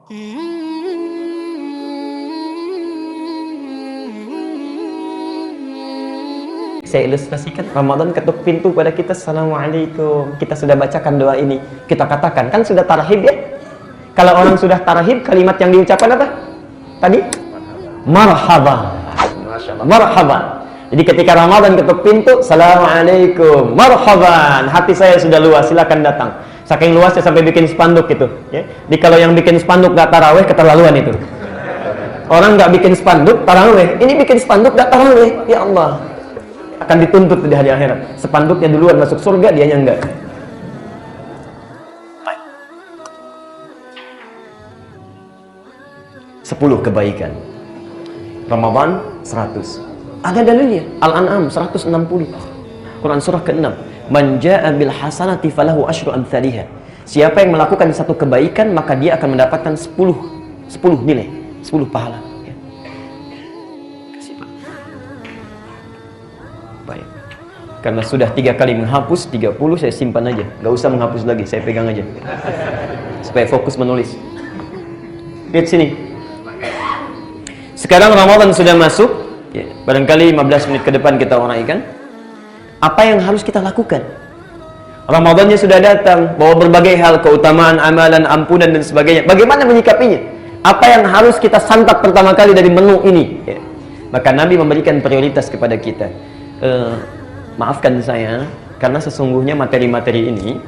Saya ilustrasikan, Ramadan ketuk pintu pada kita. Assalamualaikum. Kita sudah bacakan doa ini. Kita katakan, kan sudah tarhib ya? Kalau orang sudah tarhib, kalimat yang diucapkan apa? Tadi? Marhaba. Marhaba. Jadi ketika Ramadan ketuk pintu, Assalamualaikum. Marhaban. Hati saya sudah luas, silakan datang. Saking luasnya sampai bikin spanduk gitu. Ya. Jadi kalau yang bikin spanduk gak taraweh, keterlaluan itu. Orang gak bikin spanduk, taraweh. Ini bikin spanduk gak taraweh. Ya Allah. Akan dituntut di hari akhirat. Spanduknya duluan masuk surga, dianya enggak. Sepuluh kebaikan. Ramadan 100. Ada dalilnya. Al-An'am 160. Quran surah ke-6. Man jaa'a bil hasanati falahu asyru amsalihha. Siapa yang melakukan satu kebaikan, maka dia akan mendapatkan 10 nilai, 10 pahala. Ya. Kasih, Pak. Baik. Karena sudah 3 kali menghapus, 30 saya simpan aja. Gak usah menghapus lagi, saya pegang aja. Supaya fokus menulis. Lihat sini. Sekarang Ramadan sudah masuk. Ya, barangkali 15 menit ke depan kita uraikan. Apa yang harus kita lakukan? Ramadannya sudah datang, bawa berbagai hal, keutamaan, amalan, ampunan dan sebagainya. Bagaimana menyikapinya? Apa yang harus kita santap pertama kali dari menu ini? Ya. Maka Nabi memberikan prioritas kepada kita. Maafkan saya, karena sesungguhnya materi-materi ini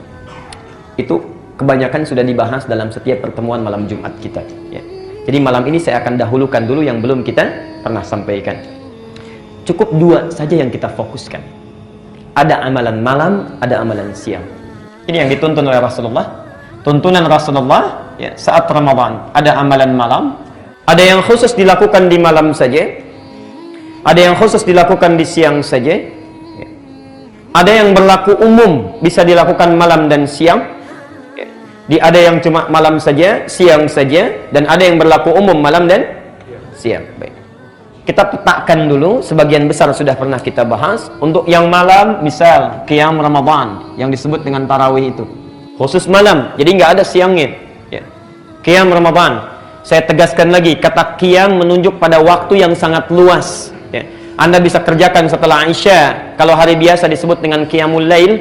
itu kebanyakan sudah dibahas dalam setiap pertemuan malam Jumat kita. Ya. Jadi malam ini saya akan dahulukan dulu yang belum kita pernah sampaikan. Cukup 2 saja yang kita fokuskan. Ada amalan malam, ada amalan siang. Ini yang dituntun oleh Rasulullah. Tuntunan Rasulullah ya, saat Ramadan. Ada amalan malam, ada yang khusus dilakukan di malam saja, ada yang khusus dilakukan di siang saja, ya. Ada yang berlaku umum, bisa dilakukan malam dan siang, ya. Ada yang cuma malam saja, siang saja, dan ada yang berlaku umum malam dan siang. Baik. Kita petakan dulu, sebagian besar sudah pernah kita bahas. Untuk yang malam, misal Qiyam Ramadan yang disebut dengan tarawih itu khusus malam, jadi nggak ada siangnya ya. Qiyam Ramadan, saya tegaskan lagi, kata Qiyam menunjuk pada waktu yang sangat luas ya. Anda bisa kerjakan setelah Isya, kalau hari biasa disebut dengan Qiyamul Lail.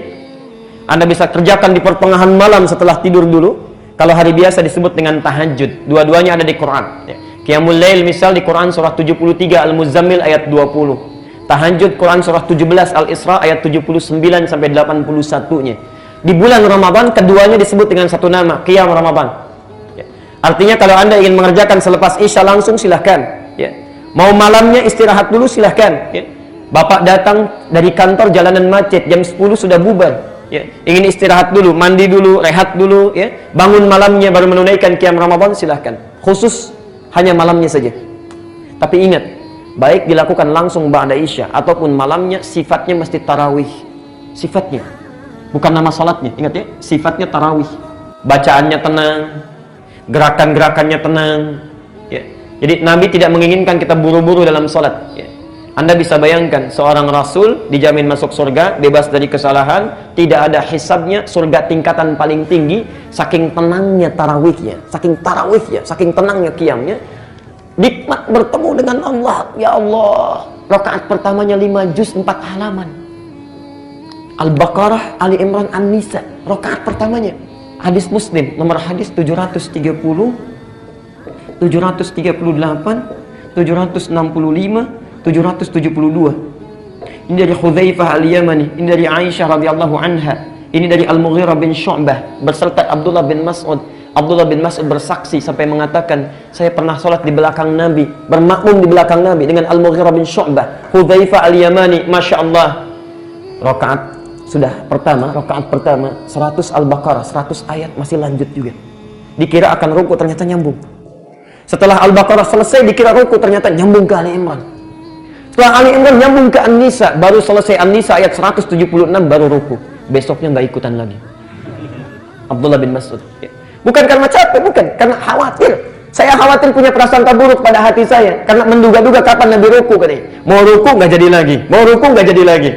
Anda bisa kerjakan di pertengahan malam setelah tidur dulu, kalau hari biasa disebut dengan tahajud. Dua-duanya ada di Quran ya. Qiyamul Lail misal di Quran surah 73 Al-Muzammil ayat 20. Tahajud Quran surah 17 Al-Isra ayat 79 sampai 81-nya. Di bulan Ramadan keduanya disebut dengan satu nama, Qiyam Ramadan. Ya. Artinya kalau Anda ingin mengerjakan selepas Isya langsung silahkan. Ya. Mau malamnya istirahat dulu silahkan. Ya. Bapak datang dari kantor jalanan macet, jam 10 sudah bubar. Ya. Ingin istirahat dulu, mandi dulu, rehat dulu. Ya. Bangun malamnya baru menunaikan Qiyam Ramadan silahkan. Khusus hanya malamnya saja. Tapi ingat, baik dilakukan langsung ba'da Isya ataupun malamnya, sifatnya mesti tarawih. Sifatnya, bukan nama salatnya. Ingat ya, sifatnya tarawih. Bacaannya tenang, gerakan-gerakannya tenang ya. Jadi Nabi tidak menginginkan kita buru-buru dalam salat ya. Anda bisa bayangkan, seorang Rasul dijamin masuk surga, bebas dari kesalahan, tidak ada hisabnya, surga tingkatan paling tinggi, saking tenangnya tarawihnya, saking tenangnya qiyamnya, nikmat bertemu dengan Allah. Ya Allah, rakaat pertamanya 5 juz 4 halaman. Al-Baqarah, Ali Imran, An-Nisa, rakaat pertamanya. Hadis Muslim, nomor hadis 730, 738, 765, 772. Ini dari Hudzaifah Al-Yamani, ini dari Aisyah radhiyallahu anha, ini dari Al-Mughirah bin Syu'bah berserta Abdullah bin Mas'ud. Abdullah bin Mas'ud bersaksi sampai mengatakan, saya pernah sholat di belakang Nabi, bermakmum di belakang Nabi dengan Al-Mughirah bin Syu'bah. Hudzaifah Al-Yamani, Masya Allah, rakaat pertama 100 Al-Baqarah, 100 ayat masih lanjut juga. Dikira akan ruku, ternyata nyambung. Setelah Al-Baqarah selesai dikira ruku, ternyata nyambung ke Ali Imran. Setelah Ali Imran nyambung ke An-Nisa, baru selesai An-Nisa ayat 176 baru ruku. Besoknya nggak ikutan lagi. Abdullah bin Mas'ud. Bukan karena capek, bukan, karena khawatir. Saya khawatir punya prasangka buruk pada hati saya, karena menduga-duga kapan Nabi ruku katanya. Mau ruku nggak jadi lagi, mau ruku nggak jadi lagi.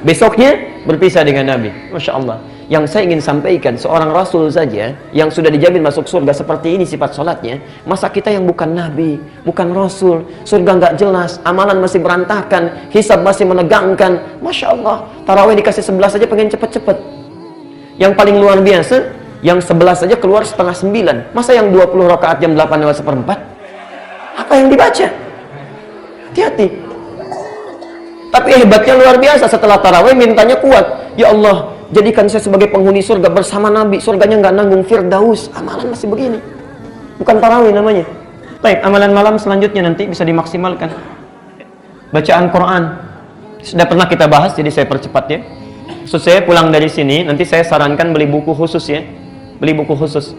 Besoknya berpisah dengan Nabi. Masya Allah. Yang saya ingin sampaikan, seorang Rasul saja yang sudah dijamin masuk surga seperti ini sifat sholatnya, masa kita yang bukan Nabi, bukan Rasul, surga nggak jelas, amalan masih berantakan, hisab masih menegangkan. Masya Allah, tarawih dikasih 11 saja pengen cepet-cepet. Yang paling luar biasa, yang 11 saja keluar setengah 9. Masa yang 20 rakaat jam 8:04? Apa yang dibaca? Hati-hati. Tapi hebatnya luar biasa, setelah tarawih mintanya kuat. Ya Allah, jadikan saya sebagai penghuni surga bersama Nabi. Surganya nggak nanggung, Firdaus. Amalan masih begini. Bukan tarawih namanya. Baik, amalan malam selanjutnya nanti bisa dimaksimalkan. Bacaan Quran. Sudah pernah kita bahas, jadi saya percepat ya. Saya pulang dari sini, nanti saya sarankan beli buku khusus ya. Beli buku khusus.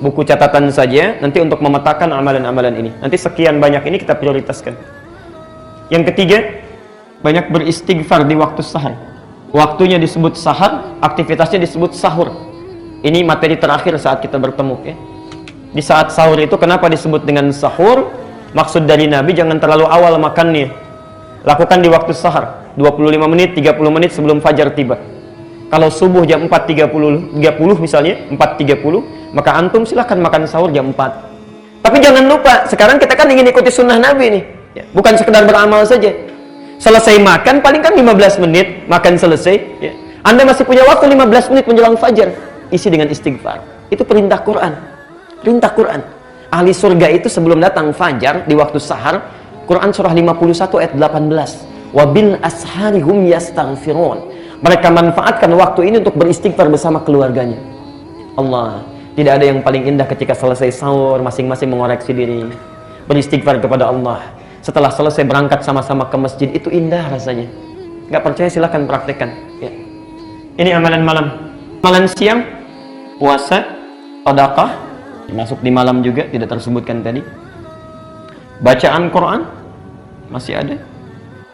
Buku catatan saja, nanti untuk memetakan amalan-amalan ini. Nanti sekian banyak ini kita prioritaskan. Yang ketiga, banyak beristighfar di waktu sahar. Waktunya disebut sahar, aktivitasnya disebut sahur. Ini materi terakhir saat kita bertemu ya. Di saat sahur itu kenapa disebut dengan sahur? Maksud dari Nabi jangan terlalu awal makannya. Lakukan di waktu sahar, 25 menit, 30 menit sebelum fajar tiba. Kalau subuh jam 4.30 misalnya, 4.30, maka antum silahkan makan sahur jam 4. Tapi jangan lupa, sekarang kita kan ingin ikuti sunnah Nabi nih. Bukan sekedar beramal saja. Selesai makan, paling kan 15 menit, makan selesai. Ya. Anda masih punya waktu 15 menit menjelang fajar. Isi dengan istighfar. Itu perintah Quran. Perintah Quran. Ahli surga itu sebelum datang fajar, di waktu sahar, Quran surah 51 ayat 18. Wabil asharihum yastaghfirun. Mereka manfaatkan waktu ini untuk beristighfar bersama keluarganya. Allah, tidak ada yang paling indah ketika selesai sahur, masing-masing mengoreksi diri. Beristighfar kepada Allah. Setelah selesai berangkat sama-sama ke masjid, itu indah rasanya. Nggak percaya silahkan praktekkan ya. Ini amalan malam. Amalan siang, puasa, sedekah, masuk di malam juga, tidak tersebutkan tadi. Bacaan Quran masih ada.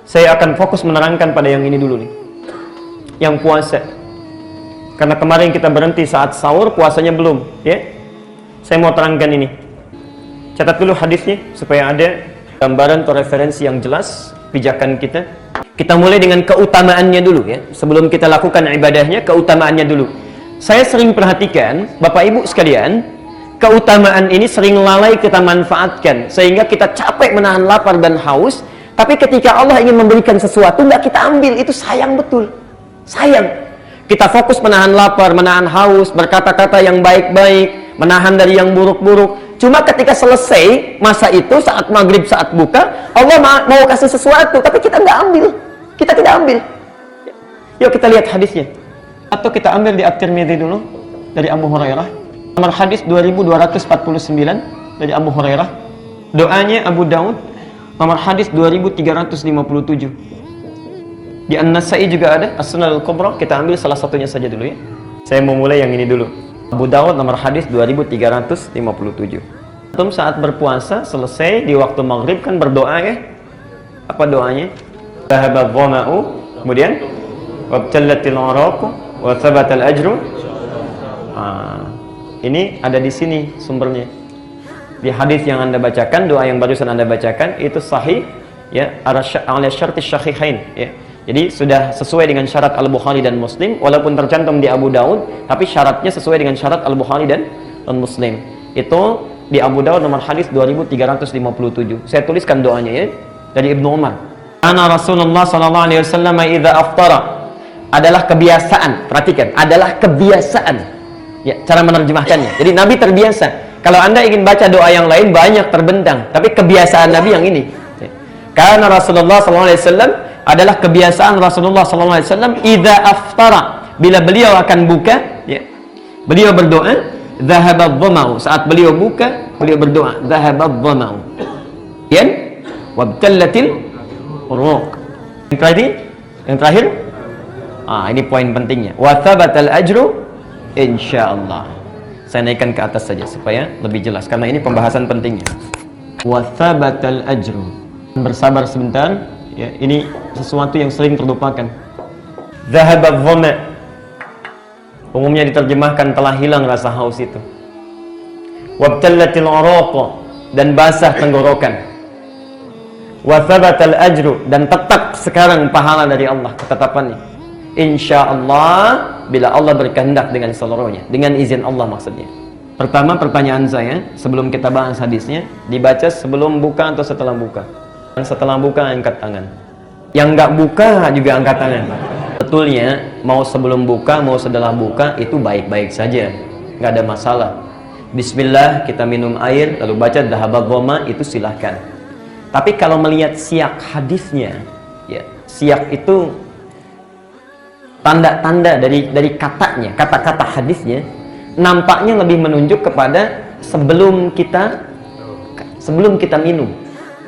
Saya akan fokus menerangkan pada yang ini dulu nih, yang puasa. Karena kemarin kita berhenti saat sahur, puasanya belum ya. Saya mau terangkan ini. Catat dulu hadisnya supaya ada gambaran atau referensi yang jelas pijakan kita. Kita mulai dengan keutamaannya dulu ya. Sebelum kita lakukan ibadahnya, keutamaannya dulu. Saya sering perhatikan, Bapak Ibu sekalian, keutamaan ini sering lalai kita manfaatkan sehingga kita capek menahan lapar dan haus, tapi ketika Allah ingin memberikan sesuatu nggak kita ambil, itu sayang betul. Sayang. Kita fokus menahan lapar, menahan haus, berkata-kata yang baik-baik, menahan dari yang buruk-buruk. Cuma ketika selesai masa itu, saat maghrib, saat buka, Allah mau kasih sesuatu, tapi kita nggak ambil. Kita tidak ambil. Yuk kita lihat hadisnya. Atau kita ambil di At-Tirmidzi dulu, dari Abu Hurairah. Nomor hadis 2249 dari Abu Hurairah. Doanya Abu Daud, nomor hadis 2357. Di An-Nasai juga ada, As-Sunan Al-Kubra. Kita ambil salah satunya saja dulu ya. Saya mau mulai yang ini dulu. Abu Dawud nomor hadis 2357. Antum saat berpuasa selesai di waktu maghrib kan berdoa ya. Apa doanya? Dhahaba dhama'u, kemudian wabtallatil araqu wa thabatal ajru. Ini ada di sini sumbernya. Di hadis yang Anda bacakan, doa yang barusan Anda bacakan itu sahih ya, ala syartis syahihain ya. Jadi sudah sesuai dengan syarat Al-Bukhari dan Muslim, walaupun tercantum di Abu Daud, tapi syaratnya sesuai dengan syarat Al-Bukhari dan Muslim. Itu di Abu Daud nomor hadis 2357. Saya tuliskan doanya ya, dari Ibnu Umar. Ana Rasulullah sallallahu alaihi wasallam idza aftara. Adalah kebiasaan, perhatikan, adalah kebiasaan. Ya, cara menerjemahkannya. Jadi Nabi terbiasa. Kalau Anda ingin baca doa yang lain banyak terbentang, tapi kebiasaan Nabi yang ini. Karena Rasulullah sallallahu alaihi wasallam adalah kebiasaan Rasulullah SAW idza aftara, bila beliau akan buka ya, beliau berdoa dhahabadh dhama'u, saat beliau buka beliau berdoa dhahabadh dhama'u yan wabtallatil uruq. Yang terakhir ini poin pentingnya, wa thabatal ajru insyaallah. Saya naikkan ke atas saja supaya lebih jelas karena ini pembahasan pentingnya. Wa thabatal ajru, bersabar sebentar ya, ini sesuatu yang sering terlupakan. Dhahabadh dhama', umumnya diterjemahkan telah hilang rasa haus itu. Wabtallatil araq, dan basah tenggorokan. Wa thabatal ajru, dan tetap sekarang pahala dari Allah, ketetapannya. Insya Allah, bila Allah berkehendak dengan seluruhnya, dengan izin Allah maksudnya. Pertama, pertanyaan saya sebelum kita bahas hadisnya, dibaca sebelum buka atau setelah buka? Yang setelah buka angkat tangan, yang nggak buka juga angkat tangan. Betulnya mau sebelum buka mau setelah buka itu baik-baik saja, nggak ada masalah. Bismillah, kita minum air lalu baca dhahabat dhoma, itu silahkan. Tapi kalau melihat siyak hadisnya, ya, siyak itu tanda-tanda dari katanya, kata-kata hadisnya nampaknya lebih menunjuk kepada sebelum kita minum,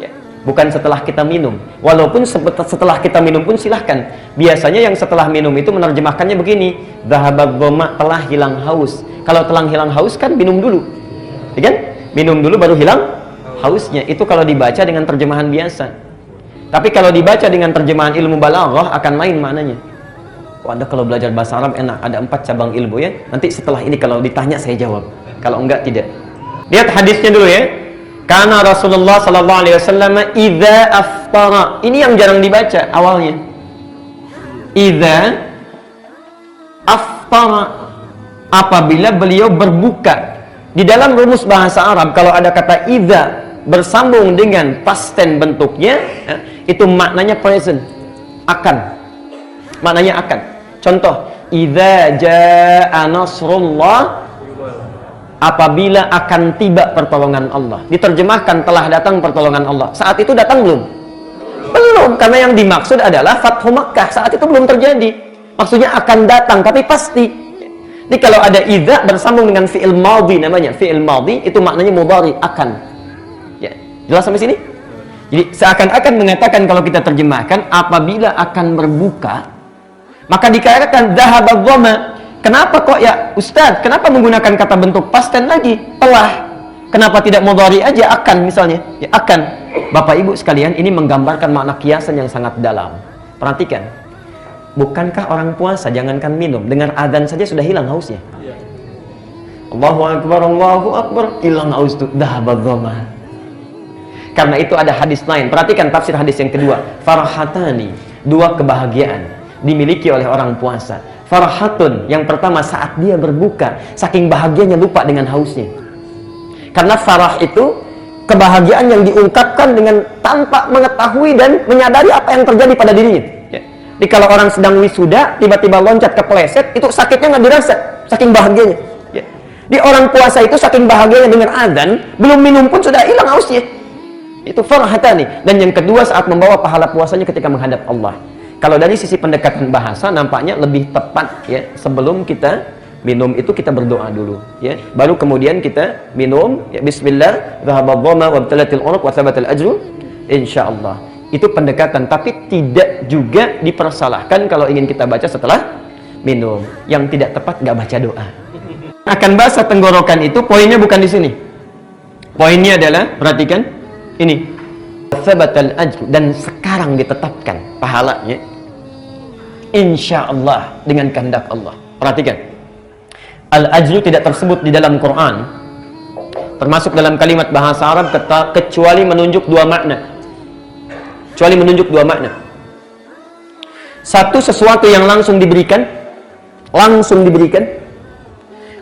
ya, bukan setelah kita minum. Walaupun setelah kita minum pun silahkan. Biasanya yang setelah minum itu menerjemahkannya begini, dhahabat dhoma, telah hilang haus. Kalau telah hilang haus kan minum dulu, ya kan? Minum dulu baru hilang hausnya. Itu kalau dibaca dengan terjemahan biasa. Tapi kalau dibaca dengan terjemahan ilmu balaghah akan lain maknanya. Anda kalau belajar bahasa Arab enak, ada 4 cabang ilmu ya. Nanti setelah ini kalau ditanya saya jawab. Kalau enggak tidak. Lihat hadisnya dulu ya. Karena Rasulullah sallallahu alaihi wasallam idza aftara. Ini yang jarang dibaca awalnya. Idza aftara, apabila beliau berbuka. Di dalam rumus bahasa Arab kalau ada kata idza bersambung dengan past tense bentuknya, itu maknanya present, akan. Maknanya akan. Contoh, idza jaa nasrullah, apabila akan tiba pertolongan Allah. Diterjemahkan telah datang pertolongan Allah. Saat itu datang belum? Belum, karena yang dimaksud adalah Fathu Makkah. Saat itu belum terjadi. Maksudnya akan datang, tapi pasti. Jadi kalau ada idza bersambung dengan fi'il madhi namanya. Fi'il madhi itu maknanya mudhari, akan. Ya, jelas sampai sini? Jadi seakan-akan mengatakan kalau kita terjemahkan apabila akan berbuka, maka dikatakan dhahabat dhoma. Kenapa kok ya Ustaz? Kenapa menggunakan kata bentuk past tense lagi? Telah. Kenapa tidak mudhari aja akan misalnya? Ya akan. Bapak Ibu sekalian, ini menggambarkan makna kiasan yang sangat dalam. Perhatikan. Bukankah orang puasa jangankan minum, dengar azan saja sudah hilang hausnya? Allahu akbar, hilang haus itu dhahabat dhoma. Karena itu ada hadis lain. Perhatikan tafsir hadis yang kedua. Farhatani, 2 kebahagiaan dimiliki oleh orang puasa. Farhatun, yang pertama saat dia berbuka, saking bahagianya lupa dengan hausnya. Karena farah itu kebahagiaan yang diungkapkan dengan tanpa mengetahui dan menyadari apa yang terjadi pada dirinya. Ya. Jadi kalau orang sedang wisuda, tiba-tiba loncat kepleset, itu sakitnya nggak dirasa, saking bahagianya. Ya. Di orang puasa itu saking bahagianya dengan azan, belum minum pun sudah hilang hausnya. Itu farhatani. Dan yang kedua saat membawa pahala puasanya ketika menghadap Allah. Kalau dari sisi pendekatan bahasa nampaknya lebih tepat ya, sebelum kita minum itu kita berdoa dulu ya, baru kemudian kita minum ya, bismillah dhahabat dhoma wabtalatil uruq wa thabatal ajru insyaallah. Itu pendekatan, tapi tidak juga dipersalahkan kalau ingin kita baca setelah minum. Yang tidak tepat nggak baca doa. Akan basah tenggorokan itu poinnya bukan di sini. Poinnya adalah perhatikan ini. Thabatal ajru, dan sekarang ditetapkan pahalanya insyaallah dengan kehendak Allah. Perhatikan, al-ajru tidak tersebut di dalam Quran, termasuk dalam kalimat bahasa Arab kecuali menunjuk 2 makna. Kecuali menunjuk 2 makna. Satu, sesuatu yang langsung diberikan.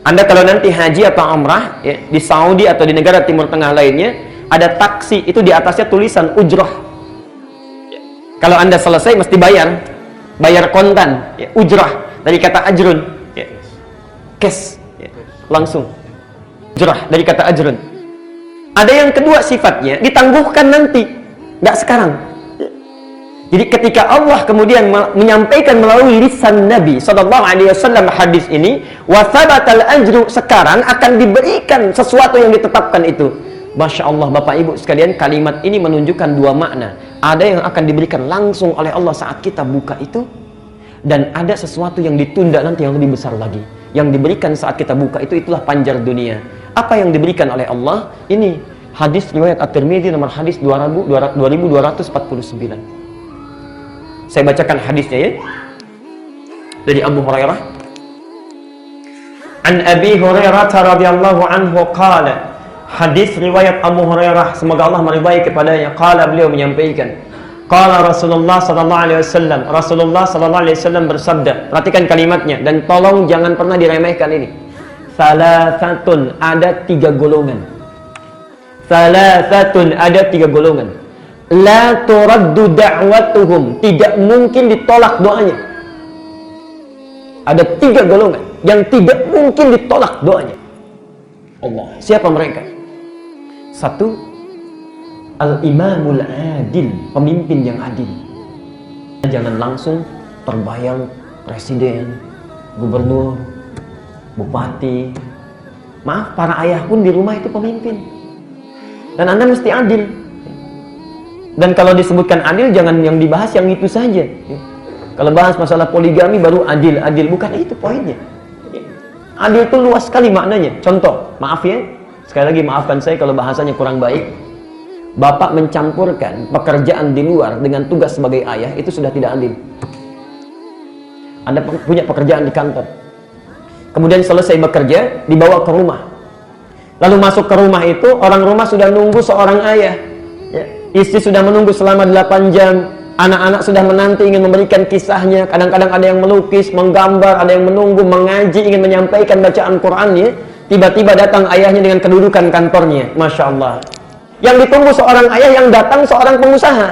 Anda kalau nanti haji atau umrah ya, di Saudi atau di negara Timur Tengah lainnya, ada taksi, itu di atasnya tulisan ujrah. Kalau Anda selesai mesti bayar kontan ya, ujrah dari kata ajrun ya. Cash ya, langsung ujrah dari kata ajrun. Ada yang kedua sifatnya ditangguhkan nanti, nggak sekarang ya. Jadi ketika Allah kemudian menyampaikan melalui lisan Nabi SAW hadis ini, wa thabatal ajru, sekarang akan diberikan sesuatu yang ditetapkan itu. Masya Allah Bapak Ibu sekalian, kalimat ini menunjukkan 2 makna. Ada yang akan diberikan langsung oleh Allah saat kita buka itu, dan ada sesuatu yang ditunda nanti yang lebih besar lagi. Yang diberikan saat kita buka itu, itulah panjar dunia. Apa yang diberikan oleh Allah? Ini hadis riwayat At-Tirmidzi nomor hadis 2249. Saya bacakan hadisnya ya. Dari Abu Hurairah. An Abi Hurairah radhiyallahu anhu qala, hadis riwayat Abu Hurairah, semoga Allah meridai kepadanya, qala, beliau menyampaikan, Qala Rasulullah sallallahu alaihi wasallam. Rasulullah sallallahu alaihi wasallam bersabda, perhatikan kalimatnya dan tolong jangan pernah diremehkan ini. Salasatun, ada 3 golongan. Salasatun, ada 3 golongan. La turaddu da'watuhum, tidak mungkin ditolak doanya. Ada 3 golongan yang tidak mungkin ditolak doanya. Allah, siapa mereka? 1, al-imamul adil, pemimpin yang adil. Jangan langsung terbayang presiden, gubernur, bupati. Maaf, para ayah pun di rumah itu pemimpin. Dan Anda mesti adil. Dan kalau disebutkan adil, jangan yang dibahas yang itu saja. Kalau bahas masalah poligami baru adil, bukan itu poinnya. Adil itu luas sekali maknanya. Contoh, maaf ya, sekali lagi maafkan saya kalau bahasanya kurang baik. Bapak mencampurkan pekerjaan di luar dengan tugas sebagai ayah, itu sudah tidak adil. Anda punya pekerjaan di kantor, kemudian selesai bekerja, dibawa ke rumah. Lalu masuk ke rumah itu, orang rumah sudah nunggu seorang ayah. Ya. Istri sudah menunggu selama 8 jam. Anak-anak sudah menanti ingin memberikan kisahnya. Kadang-kadang ada yang melukis, menggambar, ada yang menunggu, mengaji, ingin menyampaikan bacaan Qur'annya. Tiba-tiba datang ayahnya dengan kedudukan kantornya. Masya Allah. Yang ditunggu seorang ayah, yang datang seorang pengusaha.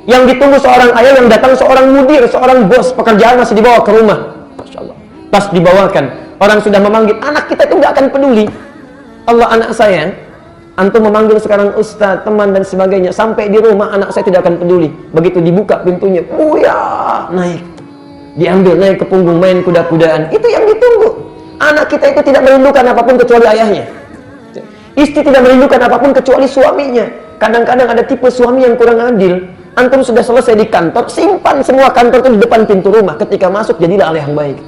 Yang ditunggu seorang ayah, yang datang seorang mudir, seorang bos. Pekerjaan masih dibawa ke rumah. Masya Allah. Pas dibawakan, orang sudah memanggil, anak kita itu nggak akan peduli. Allah, anak saya, antum memanggil sekarang ustaz, teman dan sebagainya, sampai di rumah anak saya tidak akan peduli. Begitu dibuka pintunya, buya, naik, diambil, naik ke punggung, main kuda-kudaan. Itu yang ditunggu. Anak kita itu tidak merindukan apapun kecuali ayahnya. Istri tidak merindukan apapun kecuali suaminya. Kadang-kadang ada tipe suami yang kurang adil. Antum sudah selesai di kantor, simpan semua kantor itu di depan pintu rumah. Ketika masuk, jadilah ayah yang baik,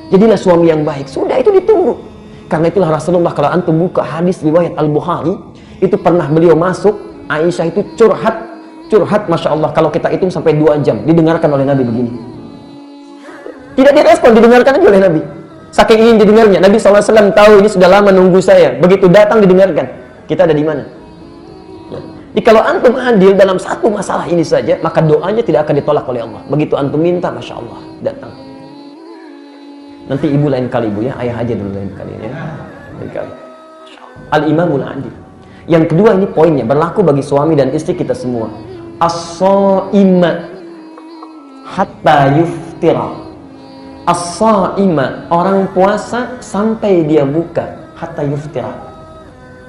jadilah suami yang baik. Sudah, itu ditunggu. Karena itulah Rasulullah, kalau antum buka hadis riwayat Al-Bukhari, itu pernah beliau masuk, Aisyah itu curhat, Masya Allah, kalau kita hitung sampai 2 jam, didengarkan oleh Nabi begini. Tidak direspon, didengarkan aja oleh Nabi. Saking ingin didengarnya, Nabi SAW tahu ini sudah lama nunggu saya. Begitu datang didengarkan. Kita ada di mana? Jadi kalau antum adil dalam satu masalah ini saja, maka doanya tidak akan ditolak oleh Allah. Begitu antum minta, Masya Allah, datang. Nanti ibu lain kali, ibu ya, ayah aja dulu lain kali ya. Lain kali. Al-imamul adil. Yang kedua, ini poinnya, berlaku bagi suami dan istri kita semua. As-sa'ima hatta yuftira. As-sa'ima, orang puasa sampai dia buka, hatta yuftira.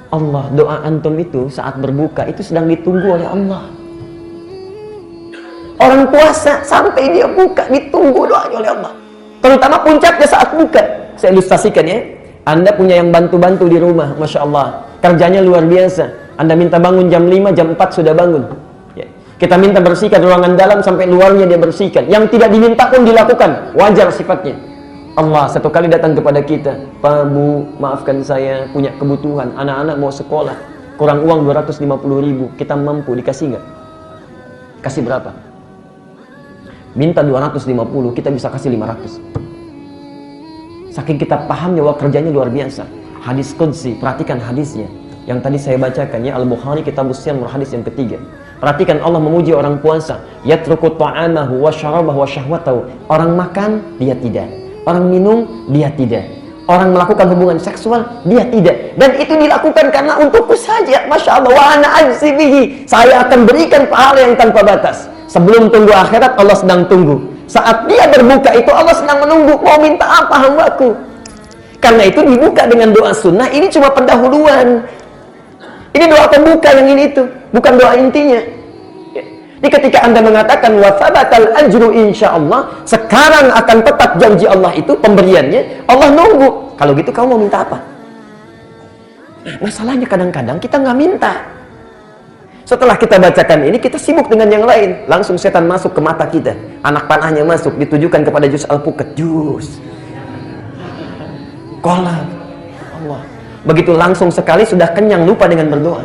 Allah, doa antum itu saat berbuka itu sedang ditunggu oleh Allah. Orang puasa sampai dia buka, ditunggu doanya oleh Allah. Terutama puncaknya saat buka. Saya ilustrasikan ya. Anda punya yang bantu-bantu di rumah, Masya Allah, kerjanya luar biasa. Anda minta bangun jam 5, jam 4 sudah bangun ya. Kita minta bersihkan ruangan dalam sampai luarnya dia bersihkan. Yang tidak diminta pun dilakukan, wajar sifatnya. Allah satu kali datang kepada kita, Pak Bu, maafkan saya punya kebutuhan, anak-anak mau sekolah, kurang uang 250.000, kita mampu, dikasih nggak? Kasih berapa? Minta 250, kita bisa kasih 500. Saking kita pahamnya bahwa kerjanya luar biasa. Hadis Qudsi, perhatikan hadisnya yang tadi saya bacakan ya, Al-Bukhari Kitabus Shiyam hadis yang ketiga. Perhatikan Allah memuji orang puasa, yatruku ta'amahu wa syarabahu wa syahwatahu. Orang makan, dia tidak. Orang minum, dia tidak. Orang melakukan hubungan seksual, dia tidak. Dan itu dilakukan karena untukku saja. Masya Allah, wa ana ajzi bihi. Saya akan berikan pahala yang tanpa batas. Sebelum tunggu akhirat, Allah sedang tunggu. Saat dia berbuka itu, Allah sedang menunggu. Mau minta apa hambaku? Karena itu dibuka dengan doa sunnah. Ini cuma pendahuluan. Ini doa pembuka yang ini itu, bukan doa intinya. Jadi ketika Anda mengatakan wa thabatal ajru insyaallah, sekarang akan tetap janji Allah itu pemberiannya, Allah nunggu. Kalau gitu kamu mau minta apa? Masalahnya kadang-kadang kita nggak minta. Setelah kita bacakan ini, kita sibuk dengan yang lain. Langsung setan masuk ke mata kita. Anak panahnya masuk, ditujukan kepada juz al-puket. Juz. Kolak. Allah. Begitu langsung sekali sudah kenyang, lupa dengan berdoa.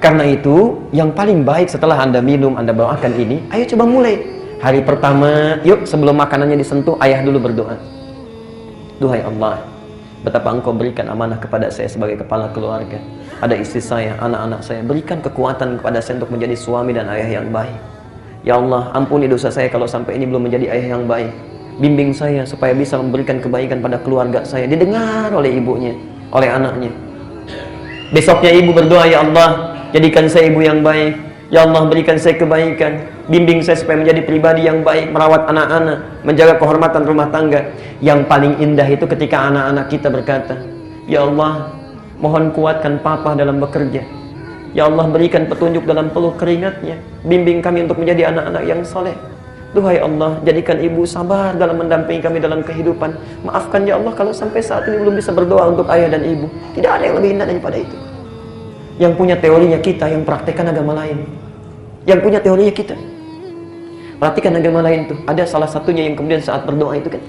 Karena itu, yang paling baik setelah Anda minum, Anda bawakan ini, ayo coba mulai. Hari pertama, yuk sebelum makanannya disentuh, ayah dulu berdoa. Duhai Allah, betapa Engkau berikan amanah kepada saya sebagai kepala keluarga. ada istri saya, anak-anak saya. Berikan kekuatan kepada saya untuk menjadi suami dan ayah yang baik. Ya Allah, ampuni dosa saya kalau sampai ini belum menjadi ayah yang baik. Bimbing saya supaya bisa memberikan kebaikan pada keluarga saya. Didengar oleh ibunya, oleh anaknya. Besoknya ibu berdoa, ya Allah, jadikan saya ibu yang baik. Ya Allah, berikan saya kebaikan. Bimbing saya supaya menjadi pribadi yang baik, merawat anak-anak, menjaga kehormatan rumah tangga. Yang paling indah itu ketika anak-anak kita berkata, ya Allah, mohon kuatkan papa dalam bekerja. Ya Allah, berikan petunjuk dalam peluh keringatnya. Bimbing kami untuk menjadi anak-anak yang soleh. Duhai Allah, jadikan ibu sabar dalam mendampingi kami dalam kehidupan. Maafkan ya Allah kalau sampai saat ini belum bisa berdoa untuk ayah dan ibu. Tidak ada yang lebih indah daripada itu. Yang punya teorinya kita, yang praktekkan agama lain. Yang punya teorinya kita. Perhatikan agama lain tuh. Ada salah satunya yang kemudian saat berdoa itu kan,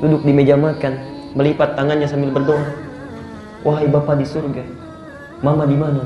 duduk di meja makan, melipat tangannya sambil berdoa. Wahai Bapa di surga, Mama di mana?